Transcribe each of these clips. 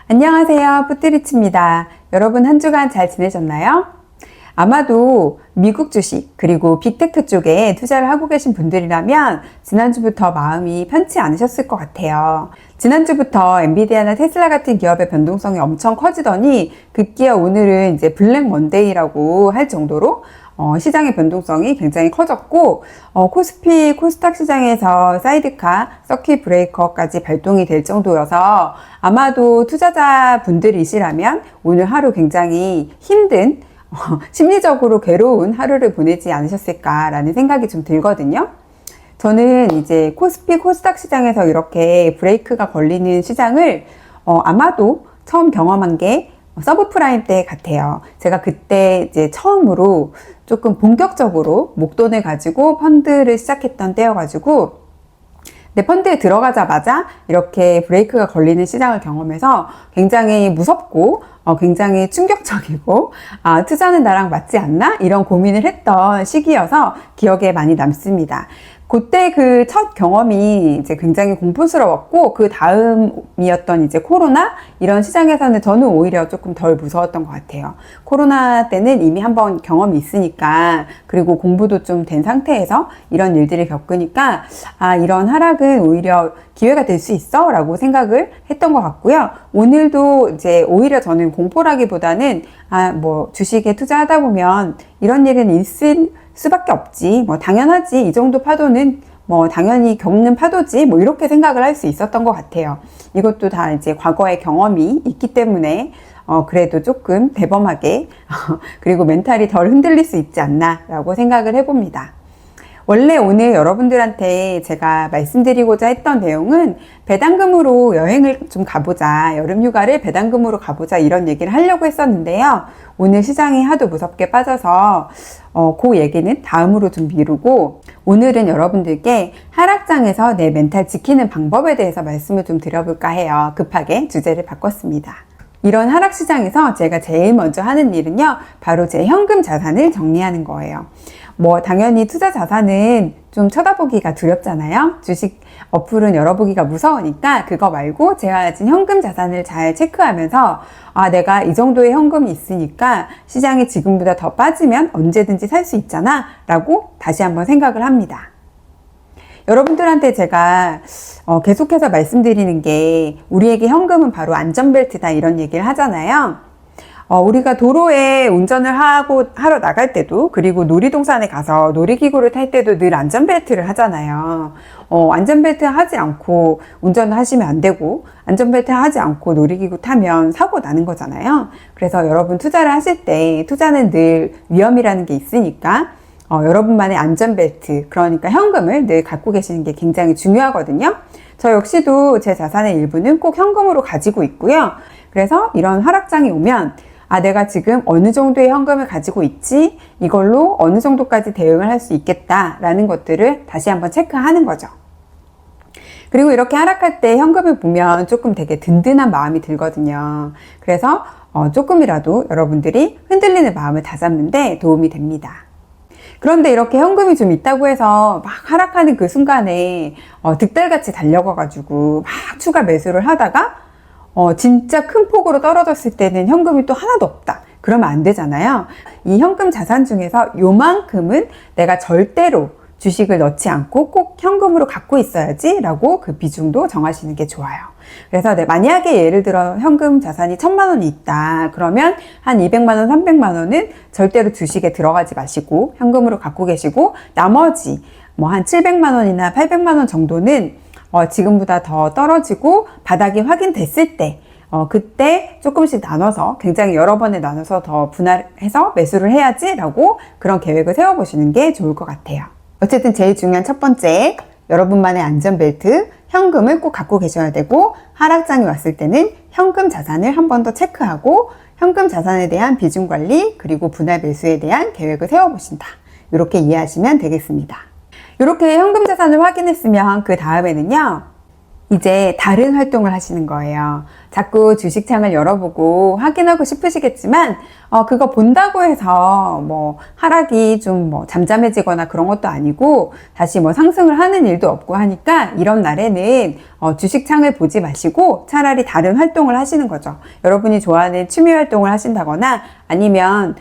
안녕하세요. 뿌띠리치입니다. 여러분 한 주간 잘 지내셨나요? 아마도 미국 주식 그리고 빅테크 쪽에 투자를 하고 계신 분들이라면 지난주부터 마음이 편치 않으셨을 것 같아요. 지난주부터 엔비디아나 테슬라 같은 기업의 변동성이 엄청 커지더니 급기야 오늘은 이제 블랙 먼데이라고 할 정도로 시장의 변동성이 굉장히 커졌고 코스피, 코스닥 시장에서 사이드카, 서킷 브레이커까지 발동이 될 정도여서 아마도 투자자분들이시라면 오늘 하루 굉장히 힘든 심리적으로 괴로운 하루를 보내지 않으셨을까라는 생각이 좀 들거든요. 저는 이제 코스피, 코스닥 시장에서 이렇게 브레이크가 걸리는 시장을 아마도 처음 경험한 게 서브프라임 때 같아요. 제가 그때 이제 처음으로 조금 본격적으로 목돈을 가지고 펀드를 시작했던 때여가지고 내 펀드에 들어가자마자 이렇게 브레이크가 걸리는 시장을 경험해서 굉장히 무섭고 굉장히 충격적이고 투자는 나랑 맞지 않나? 이런 고민을 했던 시기여서 기억에 많이 남습니다. 그때 그 첫 경험이 이제 굉장히 공포스러웠고 그 다음이었던 이제 코로나 이런 시장에서는 저는 오히려 조금 덜 무서웠던 것 같아요. 코로나 때는 이미 한번 경험이 있으니까 그리고 공부도 좀 된 상태에서 이런 일들을 겪으니까 이런 하락은 오히려 기회가 될 수 있어 라고 생각을 했던 것 같고요. 오늘도 이제 오히려 저는 공포라기보다는 뭐 주식에 투자하다 보면 이런 일은 있을 수밖에 없지, 뭐 당연하지, 이 정도 파도는 뭐 당연히 겪는 파도지, 뭐 이렇게 생각을 할 수 있었던 것 같아요. 이것도 다 이제 과거의 경험이 있기 때문에 그래도 조금 대범하게 그리고 멘탈이 덜 흔들릴 수 있지 않나 라고 생각을 해봅니다. 원래 오늘 여러분들한테 제가 말씀드리고자 했던 내용은 배당금으로 여행을 좀 가보자, 여름휴가를 배당금으로 가보자 이런 얘기를 하려고 했었는데요. 오늘 시장이 하도 무섭게 빠져서 그 얘기는 다음으로 좀 미루고 오늘은 여러분들께 하락장에서 내 멘탈 지키는 방법에 대해서 말씀을 좀 드려볼까 해요. 급하게 주제를 바꿨습니다. 이런 하락시장에서 제가 제일 먼저 하는 일은요, 바로 제 현금 자산을 정리하는 거예요. 뭐 당연히 투자 자산은 좀 쳐다보기가 두렵잖아요. 주식 어플은 열어보기가 무서우니까 그거 말고 제가 가진 현금 자산을 잘 체크하면서 내가 이 정도의 현금이 있으니까 시장이 지금보다 더 빠지면 언제든지 살 수 있잖아 라고 다시 한번 생각을 합니다. 여러분들한테 제가 계속해서 말씀드리는 게 우리에게 현금은 바로 안전벨트다 이런 얘기를 하잖아요. 우리가 도로에 운전을 하러 나갈 때도 그리고 놀이동산에 가서 놀이기구를 탈 때도 늘 안전벨트를 하잖아요. 안전벨트 하지 않고 운전을 하시면 안 되고 안전벨트 하지 않고 놀이기구 타면 사고 나는 거잖아요. 그래서 여러분 투자를 하실 때 투자는 늘 위험이라는 게 있으니까 여러분만의 안전벨트, 그러니까 현금을 늘 갖고 계시는 게 굉장히 중요하거든요. 저 역시도 제 자산의 일부는 꼭 현금으로 가지고 있고요. 그래서 이런 하락장이 오면 내가 지금 어느 정도의 현금을 가지고 있지? 이걸로 어느 정도까지 대응을 할 수 있겠다라는 것들을 다시 한번 체크하는 거죠. 그리고 이렇게 하락할 때 현금을 보면 조금 되게 든든한 마음이 들거든요. 그래서 조금이라도 여러분들이 흔들리는 마음을 다잡는데 도움이 됩니다. 그런데 이렇게 현금이 좀 있다고 해서 막 하락하는 그 순간에 득달같이 달려가가지고 막 추가 매수를 하다가 진짜 큰 폭으로 떨어졌을 때는 현금이 또 하나도 없다. 그러면 안 되잖아요. 이 현금 자산 중에서 요만큼은 내가 절대로 주식을 넣지 않고 꼭 현금으로 갖고 있어야지 라고 그 비중도 정하시는 게 좋아요. 그래서 만약에 예를 들어 현금 자산이 1,000만 원이 있다. 그러면 한 200만 원, 300만 원은 절대로 주식에 들어가지 마시고 현금으로 갖고 계시고 나머지 뭐 한 700만 원이나 800만 원 정도는 지금보다 더 떨어지고 바닥이 확인됐을 때 그때 조금씩 나눠서 굉장히 여러 번에 나눠서 더 분할해서 매수를 해야지 라고 그런 계획을 세워보시는 게 좋을 것 같아요. 어쨌든 제일 중요한 첫 번째, 여러분만의 안전벨트, 현금을 꼭 갖고 계셔야 되고 하락장이 왔을 때는 현금 자산을 한 번 더 체크하고 현금 자산에 대한 비중 관리 그리고 분할 매수에 대한 계획을 세워보신다. 이렇게 이해하시면 되겠습니다. 이렇게 현금 자산을 확인했으면 그 다음에는요, 이제 다른 활동을 하시는 거예요. 자꾸 주식창을 열어보고 확인하고 싶으시겠지만, 그거 본다고 해서 뭐 하락이 좀 뭐 잠잠해지거나 그런 것도 아니고, 다시 뭐 상승을 하는 일도 없고 하니까, 이런 날에는 주식창을 보지 마시고 차라리 다른 활동을 하시는 거죠. 여러분이 좋아하는 취미 활동을 하신다거나 아니면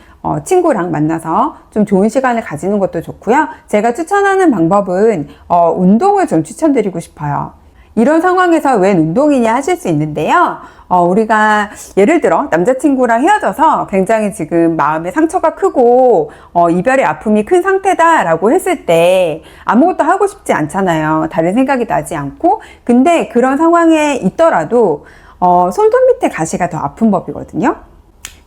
친구랑 만나서 좀 좋은 시간을 가지는 것도 좋고요. 제가 추천하는 방법은 운동을 좀 추천드리고 싶어요. 이런 상황에서 웬 운동이냐 하실 수 있는데요. 우리가 예를 들어 남자친구랑 헤어져서 굉장히 지금 마음에 상처가 크고 이별의 아픔이 큰 상태다라고 했을 때 아무것도 하고 싶지 않잖아요. 다른 생각이 나지 않고. 근데 그런 상황에 있더라도 손톱 밑에 가시가 더 아픈 법이거든요.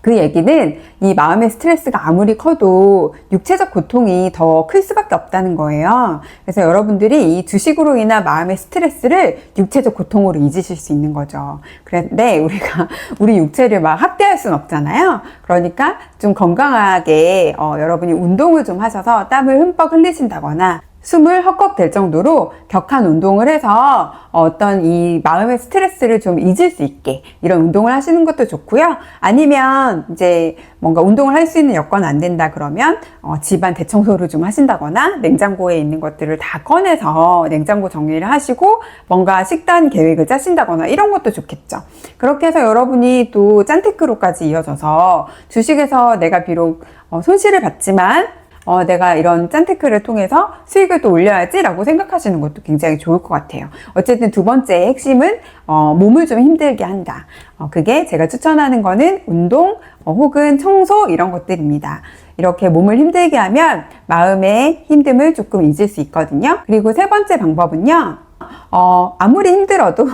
그 얘기는 이 마음의 스트레스가 아무리 커도 육체적 고통이 더 클 수밖에 없다는 거예요. 그래서 여러분들이 이 주식으로 인한 마음의 스트레스를 육체적 고통으로 잊으실 수 있는 거죠. 그런데 우리가 우리 육체를 막 학대할 수는 없잖아요. 그러니까 좀 건강하게 여러분이 운동을 좀 하셔서 땀을 흠뻑 흘리신다거나 숨을 헉헉 댈 정도로 격한 운동을 해서 어떤 이 마음의 스트레스를 좀 잊을 수 있게 이런 운동을 하시는 것도 좋고요. 아니면 이제 뭔가 운동을 할 수 있는 여건 안 된다 그러면 집안 대청소를 좀 하신다거나 냉장고에 있는 것들을 다 꺼내서 냉장고 정리를 하시고 뭔가 식단 계획을 짜신다거나 이런 것도 좋겠죠. 그렇게 해서 여러분이 또 짠테크로까지 이어져서 주식에서 내가 비록 손실을 봤지만 내가 이런 짠테크를 통해서 수익을 또 올려야지 라고 생각하시는 것도 굉장히 좋을 것 같아요. 어쨌든 두 번째 핵심은 몸을 좀 힘들게 한다. 그게 제가 추천하는 거는 운동 혹은 청소 이런 것들입니다. 이렇게 몸을 힘들게 하면 마음의 힘듦을 조금 잊을 수 있거든요. 그리고 세 번째 방법은요. 아무리 힘들어도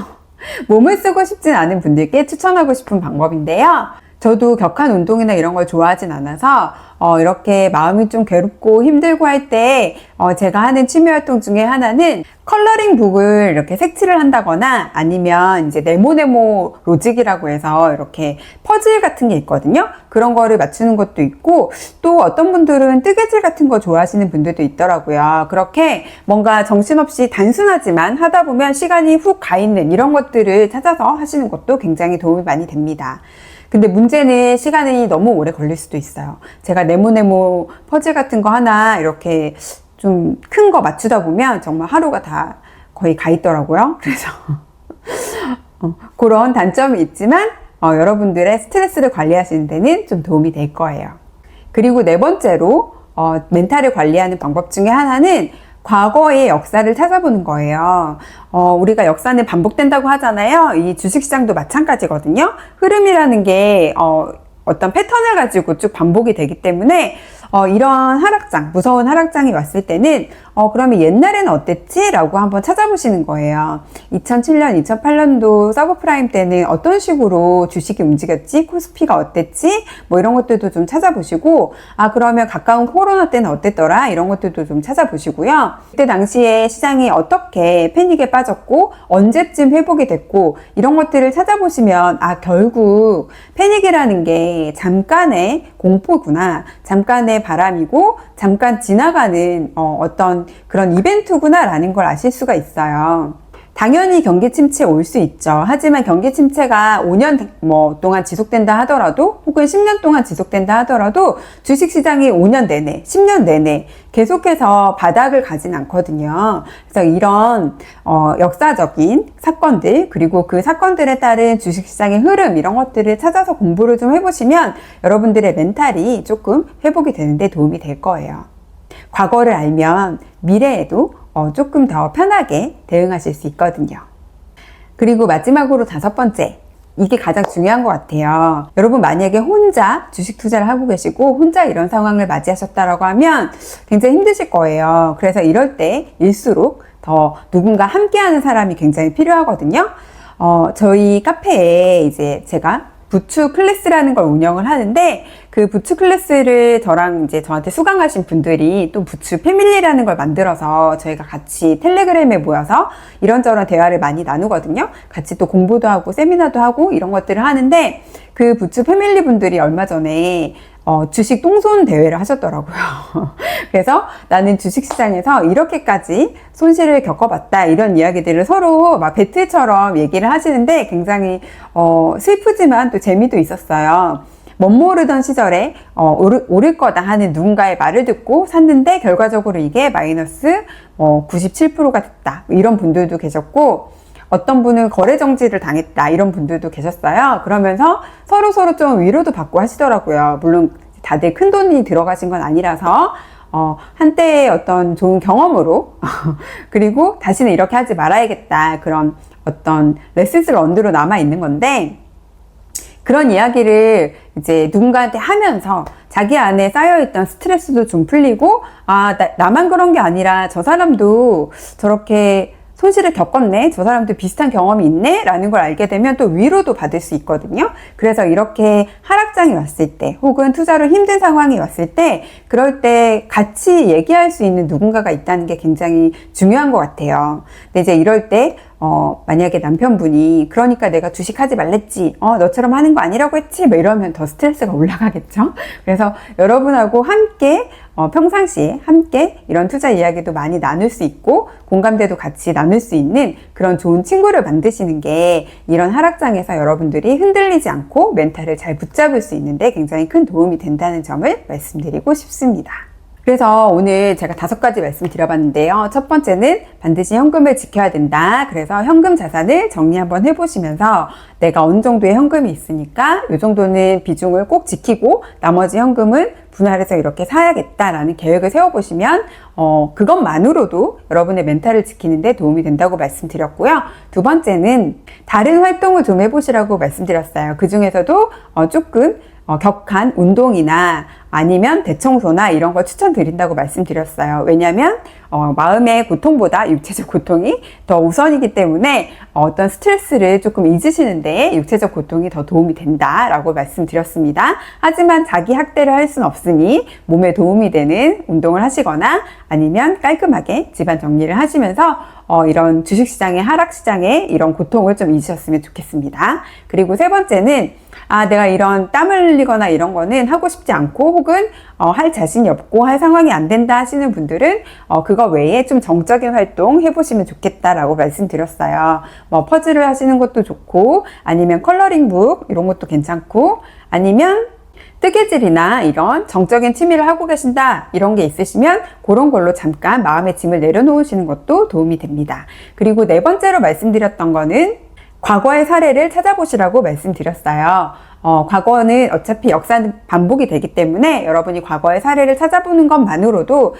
몸을 쓰고 싶진 않은 분들께 추천하고 싶은 방법인데요. 저도 격한 운동이나 이런 걸 좋아하진 않아서 이렇게 마음이 좀 괴롭고 힘들고 할 때 제가 하는 취미 활동 중에 하나는 컬러링 북을 이렇게 색칠을 한다거나 아니면 이제 네모네모 로직이라고 해서 이렇게 퍼즐 같은 게 있거든요. 그런 거를 맞추는 것도 있고 또 어떤 분들은 뜨개질 같은 거 좋아하시는 분들도 있더라고요. 그렇게 뭔가 정신없이 단순하지만 하다 보면 시간이 훅 가 있는 이런 것들을 찾아서 하시는 것도 굉장히 도움이 많이 됩니다. 근데 문제는 시간이 너무 오래 걸릴 수도 있어요. 제가 네모네모 퍼즐 같은 거 하나 이렇게 좀 큰 거 맞추다 보면 정말 하루가 다 거의 가 있더라고요. 그래서 그런 단점이 있지만 여러분들의 스트레스를 관리하시는 데는 좀 도움이 될 거예요. 그리고 네 번째로 멘탈을 관리하는 방법 중에 하나는 과거의 역사를 찾아보는 거예요. 우리가 역사는 반복된다고 하잖아요. 이 주식시장도 마찬가지거든요. 흐름이라는 게 어떤 패턴을 가지고 쭉 반복이 되기 때문에 이런 하락장, 무서운 하락장이 왔을 때는 그러면 옛날에는 어땠지? 라고 한번 찾아보시는 거예요. 2007년, 2008년도 서브프라임 때는 어떤 식으로 주식이 움직였지? 코스피가 어땠지? 뭐 이런 것들도 좀 찾아보시고 그러면 가까운 코로나 때는 어땠더라? 이런 것들도 좀 찾아보시고요. 그때 당시에 시장이 어떻게 패닉에 빠졌고 언제쯤 회복이 됐고 이런 것들을 찾아보시면 결국 패닉이라는 게 잠깐의 공포구나. 잠깐의 바람이고 잠깐 지나가는 어떤 그런 이벤트구나 라는 걸 아실 수가 있어요. 당연히 경기 침체 올 수 있죠. 하지만 경기 침체가 5년 동안 지속된다 하더라도 혹은 10년 동안 지속된다 하더라도 주식시장이 5년 내내 10년 내내 계속해서 바닥을 가진 않거든요. 그래서 이런 역사적인 사건들 그리고 그 사건들에 따른 주식시장의 흐름 이런 것들을 찾아서 공부를 좀 해보시면 여러분들의 멘탈이 조금 회복이 되는데 도움이 될 거예요. 과거를 알면 미래에도 조금 더 편하게 대응하실 수 있거든요. 그리고 마지막으로 다섯 번째, 이게 가장 중요한 것 같아요. 여러분 만약에 혼자 주식 투자를 하고 계시고 혼자 이런 상황을 맞이하셨다라고 하면 굉장히 힘드실 거예요. 그래서 이럴 때일수록 더 누군가 함께하는 사람이 굉장히 필요하거든요. 저희 카페에 이제 제가 부추 클래스라는 걸 운영을 하는데 그 부추 클래스를 저랑 이제 저한테 수강하신 분들이 또 부추 패밀리라는 걸 만들어서 저희가 같이 텔레그램에 모여서 이런저런 대화를 많이 나누거든요. 같이 또 공부도 하고 세미나도 하고 이런 것들을 하는데 그 부추 패밀리 분들이 얼마 전에 주식 동손 대회를 하셨더라고요. 그래서 나는 주식시장에서 이렇게까지 손실을 겪어봤다, 이런 이야기들을 서로 막 배틀처럼 얘기를 하시는데 굉장히 슬프지만 또 재미도 있었어요. 멋모르던 시절에 오를 거다 하는 누군가의 말을 듣고 샀는데 결과적으로 이게 마이너스 97%가 됐다, 이런 분들도 계셨고, 어떤 분은 거래 정지를 당했다, 이런 분들도 계셨어요. 그러면서 서로 좀 위로도 받고 하시더라고요. 물론 다들 큰 돈이 들어가신 건 아니라서 한때의 어떤 좋은 경험으로 그리고 다시는 이렇게 하지 말아야겠다, 그런 어떤 레슨스 런드로 남아 있는 건데, 그런 이야기를 이제 누군가한테 하면서 자기 안에 쌓여있던 스트레스도 좀 풀리고, 나만 그런 게 아니라 저 사람도 저렇게 손실을 겪었네, 저 사람도 비슷한 경험이 있네 라는 걸 알게 되면 또 위로도 받을 수 있거든요. 그래서 이렇게 하락장이 왔을 때, 혹은 투자로 힘든 상황이 왔을 때, 그럴 때 같이 얘기할 수 있는 누군가가 있다는 게 굉장히 중요한 것 같아요. 근데 이제 이럴 때 만약에 남편분이 그러니까 내가 주식하지 말랬지, 너처럼 하는 거 아니라고 했지, 뭐 이러면 더 스트레스가 올라가겠죠. 그래서 여러분하고 함께 평상시에 함께 이런 투자 이야기도 많이 나눌 수 있고 공감대도 같이 나눌 수 있는 그런 좋은 친구를 만드시는 게 이런 하락장에서 여러분들이 흔들리지 않고 멘탈을 잘 붙잡을 수 있는데 굉장히 큰 도움이 된다는 점을 말씀드리고 싶습니다. 그래서 오늘 제가 5가지 말씀드려봤는데요. 첫 번째는 반드시 현금을 지켜야 된다. 그래서 현금 자산을 정리 한번 해보시면서 내가 어느 정도의 현금이 있으니까 이 정도는 비중을 꼭 지키고 나머지 현금은 분할해서 이렇게 사야겠다라는 계획을 세워보시면 그것만으로도 여러분의 멘탈을 지키는 데 도움이 된다고 말씀드렸고요. 두 번째는 다른 활동을 좀 해보시라고 말씀드렸어요. 그 중에서도 조금 격한 운동이나 아니면 대청소나 이런 걸 추천드린다고 말씀드렸어요. 왜냐하면 마음의 고통보다 육체적 고통이 더 우선이기 때문에 어떤 스트레스를 조금 잊으시는데 육체적 고통이 더 도움이 된다라고 말씀드렸습니다. 하지만 자기 학대를 할 수는 없으니 몸에 도움이 되는 운동을 하시거나 아니면 깔끔하게 집안 정리를 하시면서 이런 주식시장의 하락시장의 이런 고통을 좀 잊으셨으면 좋겠습니다. 그리고 세 번째는 내가 이런 땀을 흘리거나 이런 거는 하고 싶지 않고 혹은 할 자신이 없고 할 상황이 안 된다 하시는 분들은 그거 외에 좀 정적인 활동 해보시면 좋겠다라고 말씀드렸어요. 뭐 퍼즐을 하시는 것도 좋고 아니면 컬러링북 이런 것도 괜찮고 아니면 뜨개질이나 이런 정적인 취미를 하고 계신다 이런 게 있으시면 그런 걸로 잠깐 마음의 짐을 내려놓으시는 것도 도움이 됩니다. 그리고 네 번째로 말씀드렸던 거는 과거의 사례를 찾아보시라고 말씀드렸어요. 과거는 어차피 역사는 반복이 되기 때문에 여러분이 과거의 사례를 찾아보는 것만으로도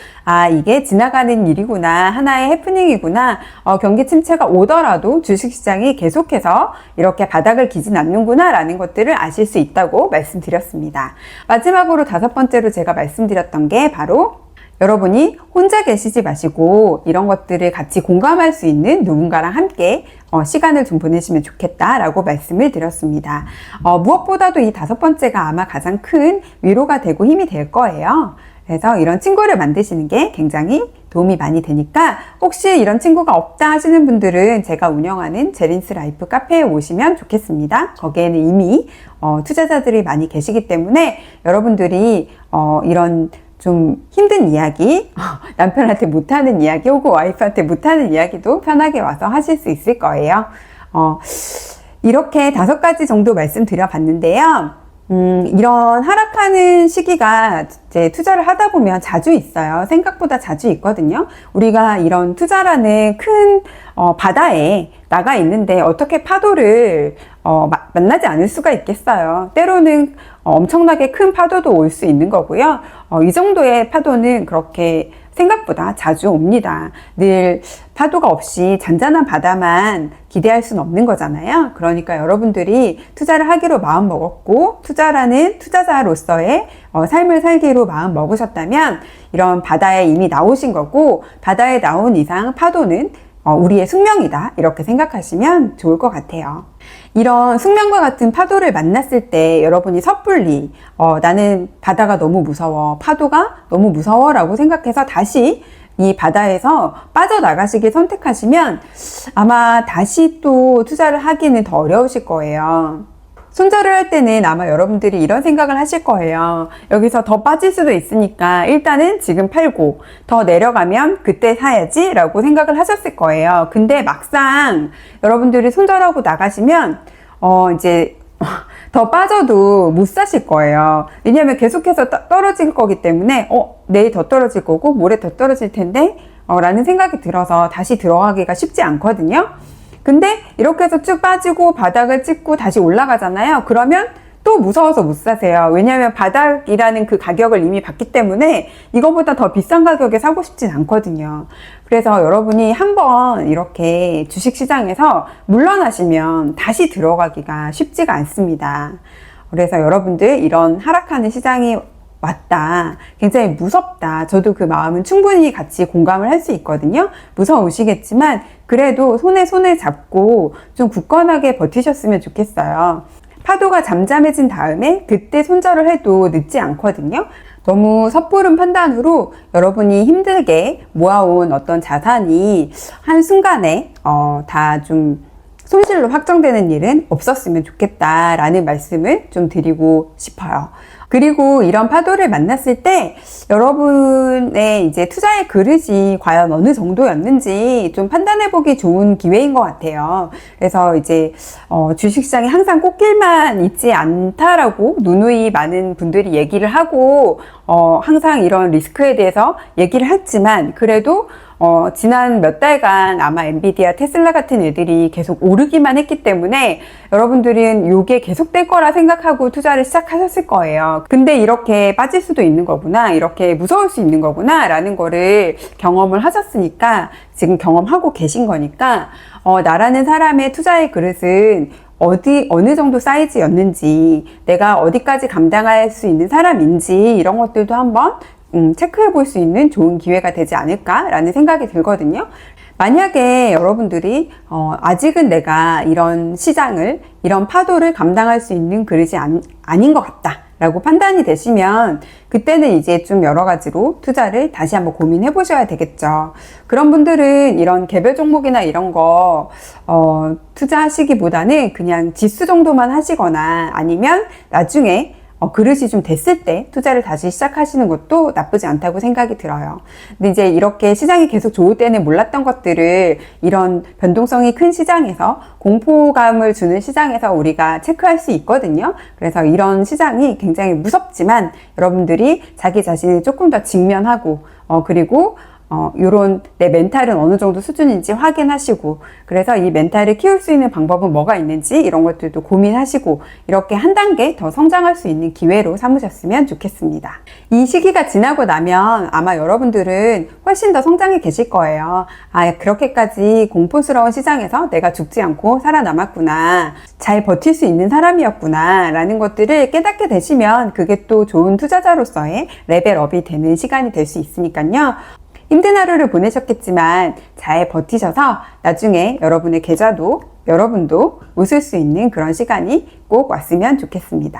이게 지나가는 일이구나, 하나의 해프닝이구나, 경기 침체가 오더라도 주식시장이 계속해서 이렇게 바닥을 기진 않는구나 라는 것들을 아실 수 있다고 말씀드렸습니다. 마지막으로 5번째로 제가 말씀드렸던 게 바로 여러분이 혼자 계시지 마시고 이런 것들을 같이 공감할 수 있는 누군가랑 함께 시간을 좀 보내시면 좋겠다라고 말씀을 드렸습니다. 무엇보다도 이 5번째가 아마 가장 큰 위로가 되고 힘이 될 거예요. 그래서 이런 친구를 만드시는 게 굉장히 도움이 많이 되니까 혹시 이런 친구가 없다 하시는 분들은 제가 운영하는 제린스 라이프 카페에 오시면 좋겠습니다. 거기에는 이미 투자자들이 많이 계시기 때문에 여러분들이 이런 좀 힘든 이야기, 남편한테 못하는 이야기 혹은 와이프한테 못하는 이야기도 편하게 와서 하실 수 있을 거예요. 이렇게 5가지 정도 말씀드려봤는데요. 이런 하락하는 시기가 이제 투자를 하다 보면 자주 있어요. 생각보다 자주 있거든요. 우리가 이런 투자라는 큰 바다에 나가 있는데 어떻게 파도를 만나지 않을 수가 있겠어요. 때로는 엄청나게 큰 파도도 올 수 있는 거고요. 이 정도의 파도는 그렇게 생각보다 자주 옵니다. 늘 파도가 없이 잔잔한 바다만 기대할 수는 없는 거잖아요. 그러니까 여러분들이 투자를 하기로 마음 먹었고 투자라는 투자자로서의 삶을 살기로 마음 먹으셨다면 이런 바다에 이미 나오신 거고 바다에 나온 이상 파도는 우리의 숙명이다 이렇게 생각하시면 좋을 것 같아요. 이런 숙명과 같은 파도를 만났을 때 여러분이 섣불리 나는 바다가 너무 무서워, 파도가 너무 무서워 라고 생각해서 다시 이 바다에서 빠져나가시길 선택하시면 아마 다시 또 투자를 하기는 더 어려우실 거예요. 손절을 할 때는 아마 여러분들이 이런 생각을 하실 거예요. 여기서 더 빠질 수도 있으니까 일단은 지금 팔고 더 내려가면 그때 사야지 라고 생각을 하셨을 거예요. 근데 막상 여러분들이 손절하고 나가시면 이제 더 빠져도 못 사실 거예요. 왜냐하면 계속해서 떨어질 거기 때문에 내일 더 떨어질 거고 모레 더 떨어질 텐데 라는 생각이 들어서 다시 들어가기가 쉽지 않거든요. 근데 이렇게 해서 쭉 빠지고 바닥을 찍고 다시 올라가잖아요. 그러면 또 무서워서 못 사세요. 왜냐하면 바닥이라는 그 가격을 이미 봤기 때문에 이거보다 더 비싼 가격에 사고 싶진 않거든요. 그래서 여러분이 한번 이렇게 주식시장에서 물러나시면 다시 들어가기가 쉽지가 않습니다. 그래서 여러분들 이런 하락하는 시장이 왔다, 굉장히 무섭다, 저도 그 마음은 충분히 같이 공감을 할 수 있거든요. 무서우시겠지만 그래도 손에 손을 잡고 좀 굳건하게 버티셨으면 좋겠어요. 파도가 잠잠해진 다음에 그때 손절을 해도 늦지 않거든요. 너무 섣부른 판단으로 여러분이 힘들게 모아온 어떤 자산이 한순간에 다 좀 손실로 확정되는 일은 없었으면 좋겠다라는 말씀을 좀 드리고 싶어요. 그리고 이런 파도를 만났을 때 여러분의 이제 투자의 그릇이 과연 어느 정도였는지 좀 판단해보기 좋은 기회인 것 같아요. 그래서 이제 주식시장에 항상 꽃길만 있지 않다라고 누누이 많은 분들이 얘기를 하고 항상 이런 리스크에 대해서 얘기를 했지만 그래도 지난 몇 달간 아마 엔비디아, 테슬라 같은 애들이 계속 오르기만 했기 때문에 여러분들은 요게 계속될 거라 생각하고 투자를 시작하셨을 거예요. 근데 이렇게 빠질 수도 있는 거구나, 이렇게 무서울 수 있는 거구나 라는 거를 경험을 하셨으니까 지금 경험하고 계신 거니까 나라는 사람의 투자의 그릇은 어느 정도 사이즈였는지, 내가 어디까지 감당할 수 있는 사람인지 이런 것들도 한번 체크해 볼 수 있는 좋은 기회가 되지 않을까라는 생각이 들거든요. 만약에 여러분들이 아직은 내가 이런 시장을, 이런 파도를 감당할 수 있는 그릇이 아닌 것 같다 라고 판단이 되시면 그때는 이제 좀 여러 가지로 투자를 다시 한번 고민해 보셔야 되겠죠. 그런 분들은 이런 개별 종목이나 이런 거 투자하시기보다는 그냥 지수 정도만 하시거나 아니면 나중에 그릇이 좀 됐을 때 투자를 다시 시작하시는 것도 나쁘지 않다고 생각이 들어요. 근데 이제 이렇게 시장이 계속 좋을 때는 몰랐던 것들을 이런 변동성이 큰 시장에서, 공포감을 주는 시장에서 우리가 체크할 수 있거든요. 그래서 이런 시장이 굉장히 무섭지만 여러분들이 자기 자신을 조금 더 직면하고 그리고 요런 내 멘탈은 어느 정도 수준인지 확인하시고, 그래서 이 멘탈을 키울 수 있는 방법은 뭐가 있는지 이런 것들도 고민하시고 이렇게 한 단계 더 성장할 수 있는 기회로 삼으셨으면 좋겠습니다. 이 시기가 지나고 나면 아마 여러분들은 훨씬 더 성장해 계실 거예요. 그렇게까지 공포스러운 시장에서 내가 죽지 않고 살아남았구나, 잘 버틸 수 있는 사람이었구나 라는 것들을 깨닫게 되시면 그게 또 좋은 투자자로서의 레벨업이 되는 시간이 될 수 있으니까요. 힘든 하루를 보내셨겠지만 잘 버티셔서 나중에 여러분의 계좌도, 여러분도 웃을 수 있는 그런 시간이 꼭 왔으면 좋겠습니다.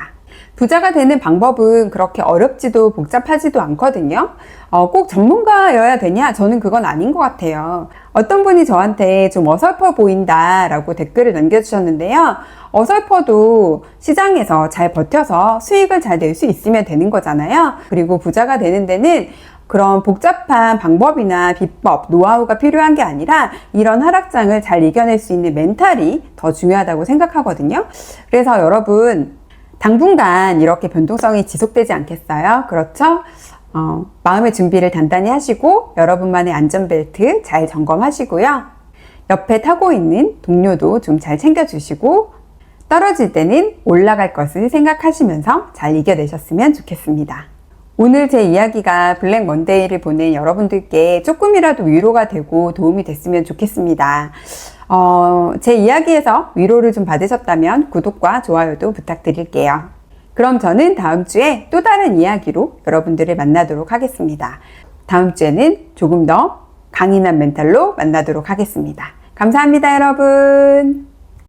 부자가 되는 방법은 그렇게 어렵지도 복잡하지도 않거든요. 꼭 전문가여야 되냐? 저는 그건 아닌 것 같아요. 어떤 분이 저한테 좀 어설퍼 보인다 라고 댓글을 남겨주셨는데요. 어설퍼도 시장에서 잘 버텨서 수익을 잘 낼 수 있으면 되는 거잖아요. 그리고 부자가 되는 데는 그런 복잡한 방법이나 비법, 노하우가 필요한 게 아니라 이런 하락장을 잘 이겨낼 수 있는 멘탈이 더 중요하다고 생각하거든요. 그래서 여러분, 당분간 이렇게 변동성이 지속되지 않겠어요? 그렇죠? 마음의 준비를 단단히 하시고 여러분만의 안전벨트 잘 점검하시고요. 옆에 타고 있는 동료도 좀 잘 챙겨주시고 떨어질 때는 올라갈 것을 생각하시면서 잘 이겨내셨으면 좋겠습니다. 오늘 제 이야기가 블랙 먼데이를 보낸 여러분들께 조금이라도 위로가 되고 도움이 됐으면 좋겠습니다. 제 이야기에서 위로를 좀 받으셨다면 구독과 좋아요도 부탁드릴게요. 그럼 저는 다음 주에 또 다른 이야기로 여러분들을 만나도록 하겠습니다. 다음 주에는 조금 더 강인한 멘탈로 만나도록 하겠습니다. 감사합니다, 여러분.